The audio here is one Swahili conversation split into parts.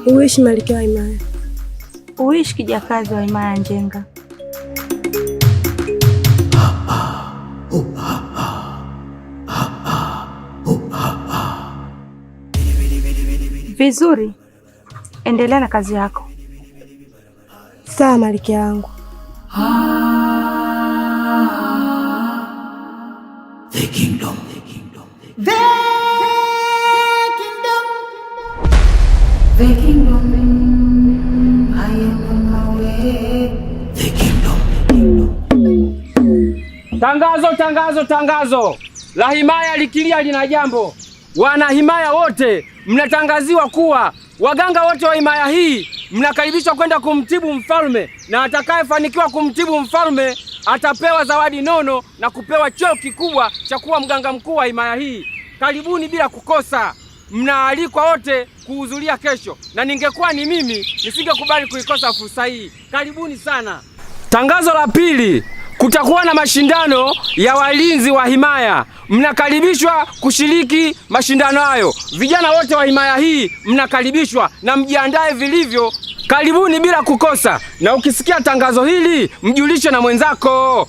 Uishi Malkia wa Himaya. Uishi kijakazi wa Himaya Njenga. Vizuri, endelea na kazi yako. Sawa Malkia wangu. The kingdom, the kingdom, the kingdom, the kingdom, I am on my way. The kingdom, the kingdom. Tangazo, tangazo, tangazo la Himaya likilia lina jambo. Wana Himaya wote mnatangaziwa kuwa waganga wote wa Himaya hii mnakaribishwa kwenda kumtibu mfalme, na atakayefanikiwa kumtibu mfalme atapewa zawadi nono na kupewa cheo kikubwa cha kuwa mganga mkuu wa Himaya hii. Karibuni bila kukosa. Mnaalikwa wote kuhudhuria kesho, na ningekuwa ni mimi nisingekubali kuikosa fursa hii. Karibuni sana. Tangazo la pili, kutakuwa na mashindano ya walinzi wa Himaya. Mnakaribishwa kushiriki mashindano hayo. Vijana wote wa Himaya hii mnakaribishwa na mjiandae vilivyo. Karibuni bila kukosa. Na ukisikia tangazo hili mjulishe na mwenzako.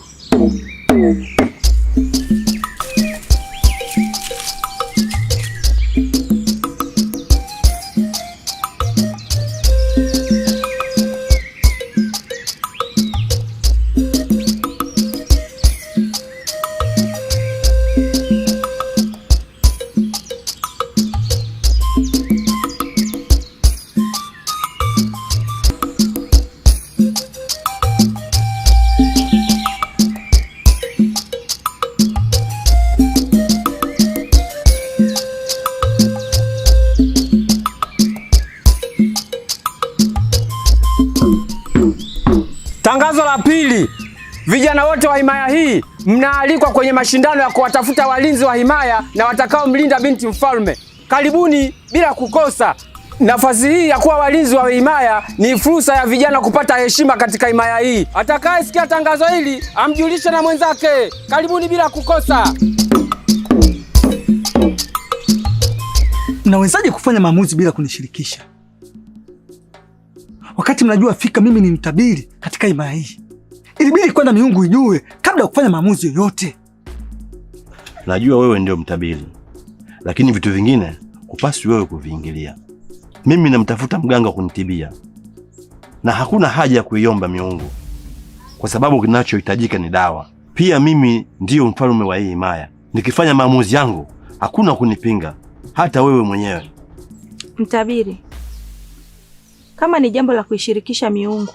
Tangazo la pili, vijana wote wa Himaya hii mnaalikwa kwenye mashindano ya kuwatafuta walinzi wa Himaya na watakao mlinda binti mfalme. Karibuni bila kukosa. Nafasi hii ya kuwa walinzi wa Himaya ni fursa ya vijana kupata heshima katika Himaya hii. Atakayesikia tangazo hili amjulishe na mwenzake. Karibuni bila kukosa. Mnawezaje kufanya maamuzi bila kunishirikisha? Wakati mnajua fika mimi ni mtabiri katika Himaya hii. Ilibidi kwanza miungu ijue kabla ya kufanya maamuzi yoyote. Najua wewe ndio mtabiri, lakini vitu vingine kupaswi wewe kuviingilia. Mimi namtafuta mganga kunitibia, na hakuna haja ya kuiomba miungu, kwa sababu kinachohitajika ni dawa. Pia mimi ndiyo mfalme wa hii Himaya. Nikifanya maamuzi yangu hakuna kunipinga, hata wewe mwenyewe. Mtabiri, kama ni jambo la kuishirikisha miungu,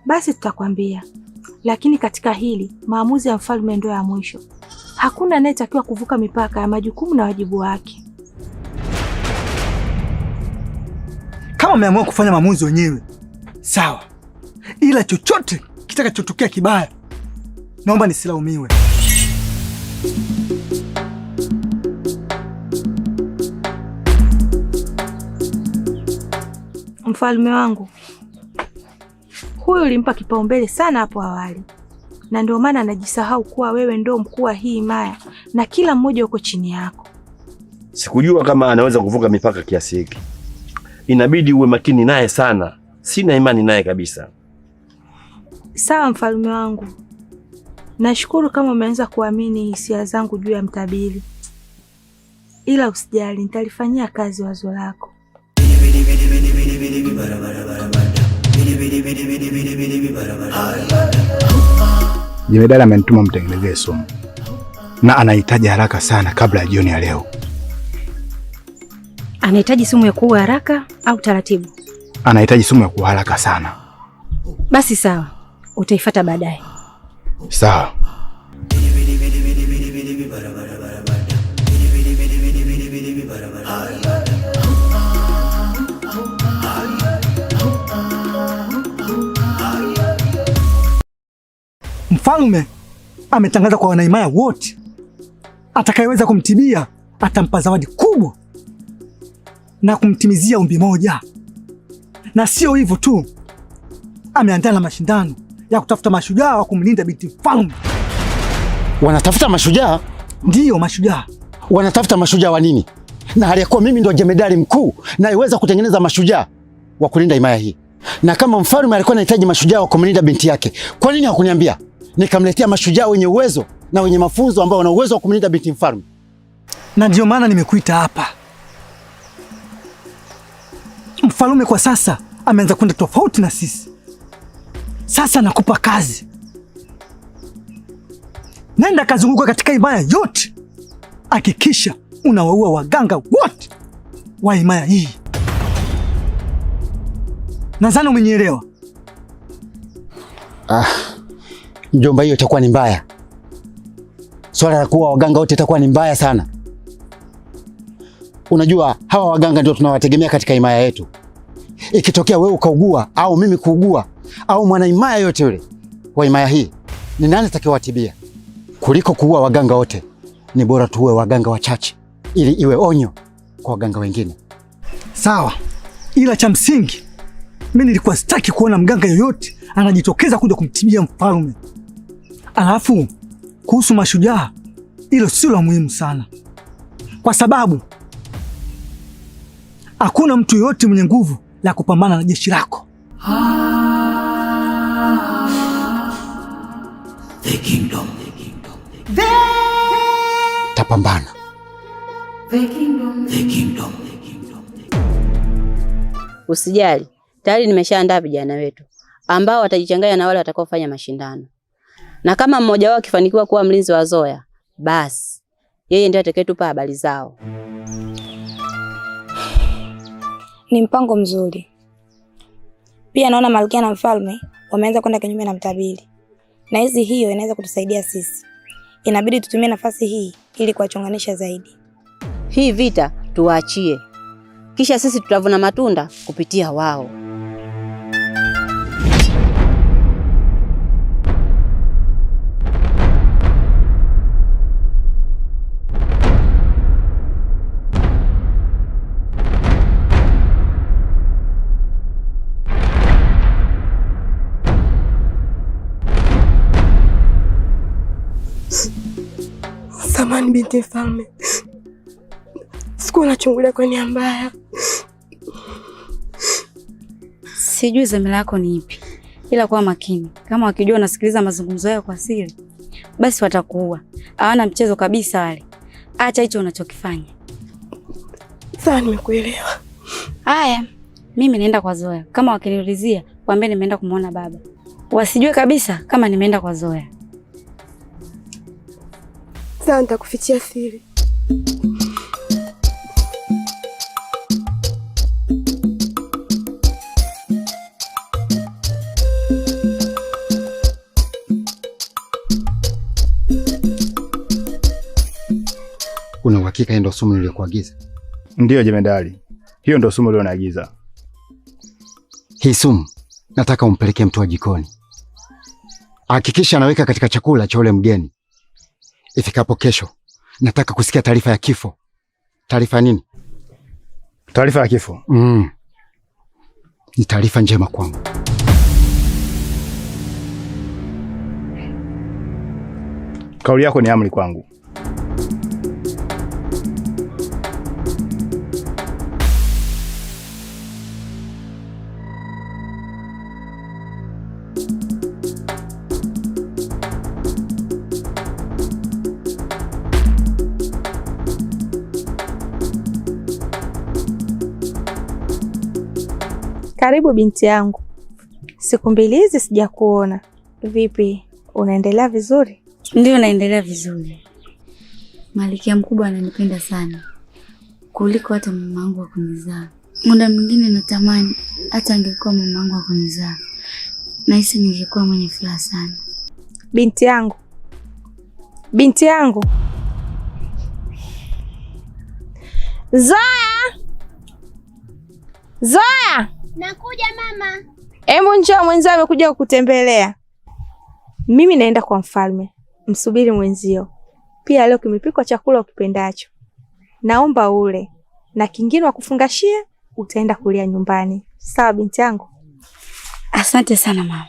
basi tutakwambia. Lakini katika hili, maamuzi ya mfalme ndio ya mwisho. Hakuna anayetakiwa kuvuka mipaka ya majukumu na wajibu wake. Kama mmeamua kufanya maamuzi wenyewe, sawa. Ila chochote kitakachotokea kibaya, naomba nisilaumiwe. Mfalme wangu, huyu ulimpa kipaumbele sana hapo awali, na ndio maana anajisahau kuwa wewe ndio mkuu wa hii Himaya na kila mmoja uko chini yako. Sikujua kama anaweza kuvuka mipaka kiasi hiki. Inabidi uwe makini naye sana. Sina imani naye kabisa. Sawa mfalme wangu, nashukuru kama umeanza kuamini hisia zangu juu ya mtabiri, ila usijali, nitalifanyia kazi wazo lako. Jemedari amenituma mtengenezee sumu, na anahitaji haraka sana kabla ya jioni ya leo. Anahitaji sumu ya kuua haraka au taratibu? Anahitaji sumu ya kuua haraka sana. Basi sawa, utaifuata baadaye. Sawa. Mfalme ametangaza kwa wanahimaya wote, atakayeweza kumtibia atampa zawadi kubwa na kumtimizia ombi moja. Na sio hivyo tu, ameandaa na mashindano ya kutafuta mashujaa wa kumlinda binti mfalme. Wanatafuta mashujaa? Ndiyo, mashujaa Wanatafuta mashujaa wa nini? Na hali ya kuwa mimi ndo jemedari mkuu nayeweza kutengeneza mashujaa wa kulinda himaya hii. Na kama mfalme alikuwa anahitaji mashujaa wa kumlinda binti yake, kwa nini hakuniambia? Nikamletea mashujaa wenye uwezo na wenye mafunzo ambao wana uwezo wa kumlinda binti mfalme. Na ndio maana nimekuita hapa. Mfalme kwa sasa ameanza kwenda tofauti na sisi. Sasa nakupa kazi. Nenda kazunguka katika himaya yote. Hakikisha unawaua waganga wote wa himaya hii. Nadhani umenielewa. Mjomba, hiyo itakuwa ni mbaya. Swala la kuwa waganga wote itakuwa ni mbaya sana. Unajua hawa waganga ndio tunawategemea katika himaya yetu. Ikitokea wewe ukaugua au mimi kuugua au mwana himaya yote yule wa himaya hii, ni nani atakayewatibia? Kuliko kuua waganga wote, ni bora tuwe waganga wachache ili iwe onyo kwa waganga wengine. Sawa, ila cha msingi mimi nilikuwa sitaki kuona mganga yoyote anajitokeza kuja kumtibia mfalme. Alafu kuhusu mashujaa, hilo sio la muhimu sana, kwa sababu hakuna mtu yoyote mwenye nguvu la kupambana na jeshi lako. The kingdom. Tapambana. The kingdom. Usijali, tayari nimeshaandaa vijana wetu ambao watajichanganya na wale watakaofanya mashindano. Na kama mmoja wao akifanikiwa kuwa mlinzi wa Zoya, basi yeye ndiye atakayetupa habari zao. Ni mpango mzuri. Pia naona Malkia na Mfalme wameanza kwenda kinyume na mtabiri. Na hiyo inaweza kutusaidia sisi. Inabidi tutumie nafasi hii ili kuwachonganisha zaidi. Hii vita tuwaachie. Kisha sisi tutavuna matunda kupitia wao. Samahani binti mfalme. Sikuwa nachungulia kwa nia mbaya. Sijui dhamira yako ni ipi, ila kuwa makini. Kama wakijua unasikiliza mazungumzo yao kwa siri, basi watakuua. Hawana mchezo kabisa wale. Acha hicho unachokifanya. Sawa, nimekuelewa. Haya, mimi naenda kwa Zoya. Kama wakiniulizia, waambie nimeenda kumuona baba. Wasijue kabisa kama nimeenda kwa Zoya. Sawa, nitakufichia siri. Una uhakika ndio sumu niliyokuagiza? Ndiyo jemedari, hiyo ndio sumu uliyoniagiza. Hii sumu nataka umpelekee mtu wa jikoni. Hakikisha anaweka katika chakula cha ule mgeni. Ifikapo kesho, nataka kusikia taarifa ya kifo. Taarifa nini? Taarifa ya kifo? Ni taarifa njema kwangu. Kauli yako ni amri kwangu. Karibu binti yangu. Siku mbili hizi sijakuona. Vipi, unaendelea vizuri? Ndio, naendelea vizuri. Malkia mkubwa ananipenda sana kuliko hata mamangu wa kunizaa. Muda mwingine natamani hata angekuwa mamangu wa kunizaa. Nahisi ningekuwa mwenye furaha sana. Binti yangu. Binti yangu. Zoya! Zoya! Nakuja mama. Hebu njoo, mwenzio amekuja kukutembelea. Mimi naenda kwa mfalme. Msubiri mwenzio. Pia leo kimepikwa chakula ukipendacho. Naomba ule. Na kingine wa kufungashia utaenda kulia nyumbani. Sawa binti yangu? Asante sana mama.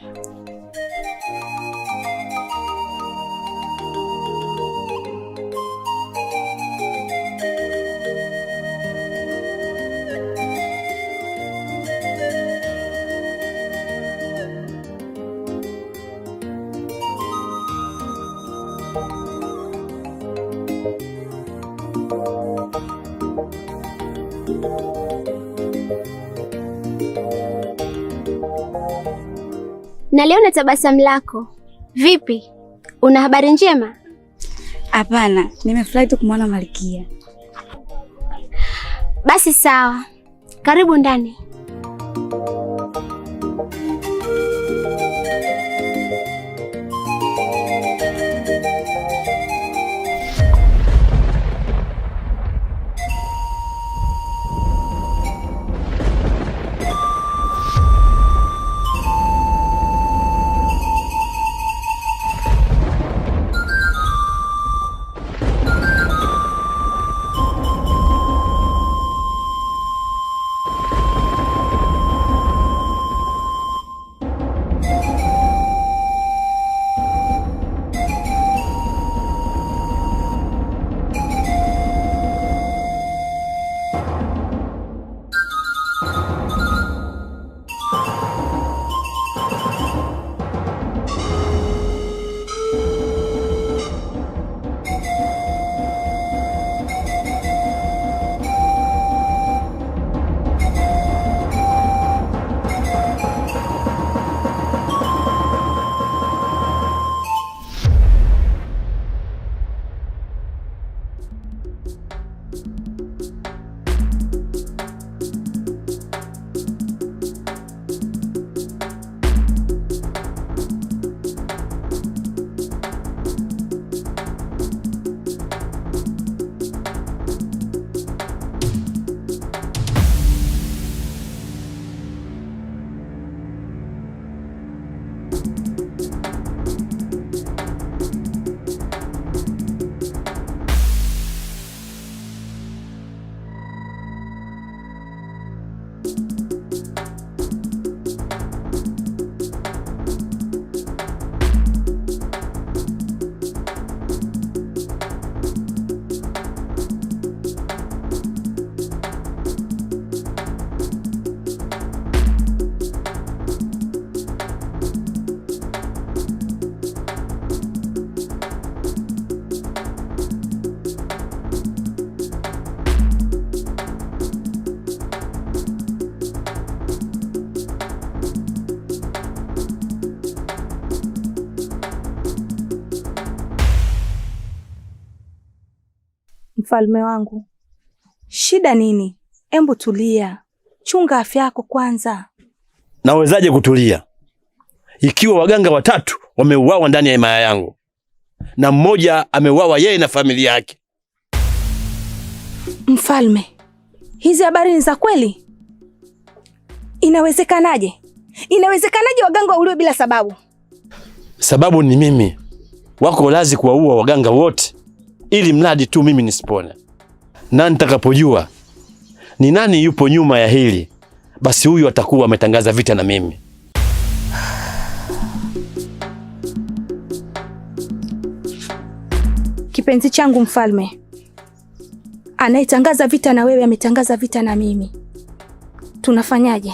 Naliona tabasamu lako. Vipi? Una habari njema? Hapana, nimefurahi tu kumwona Malkia. Basi sawa. Karibu ndani. Mfalme wangu, shida nini? Embu tulia, chunga afya yako kwanza. Nawezaje kutulia ikiwa waganga 3 wameuawa ndani ya himaya yangu na mmoja ameuawa yeye na familia yake? Mfalme, hizi habari ni za kweli? Inawezekanaje? Inawezekanaje waganga wauliwe bila sababu? Sababu ni mimi. Wako lazi kuwaua waganga wote ili mradi tu mimi nisipone. Na nitakapojua ni nani yupo nyuma ya hili, basi huyu atakuwa ametangaza vita na mimi. Kipenzi changu mfalme, anayetangaza vita na wewe ametangaza vita na mimi. Tunafanyaje?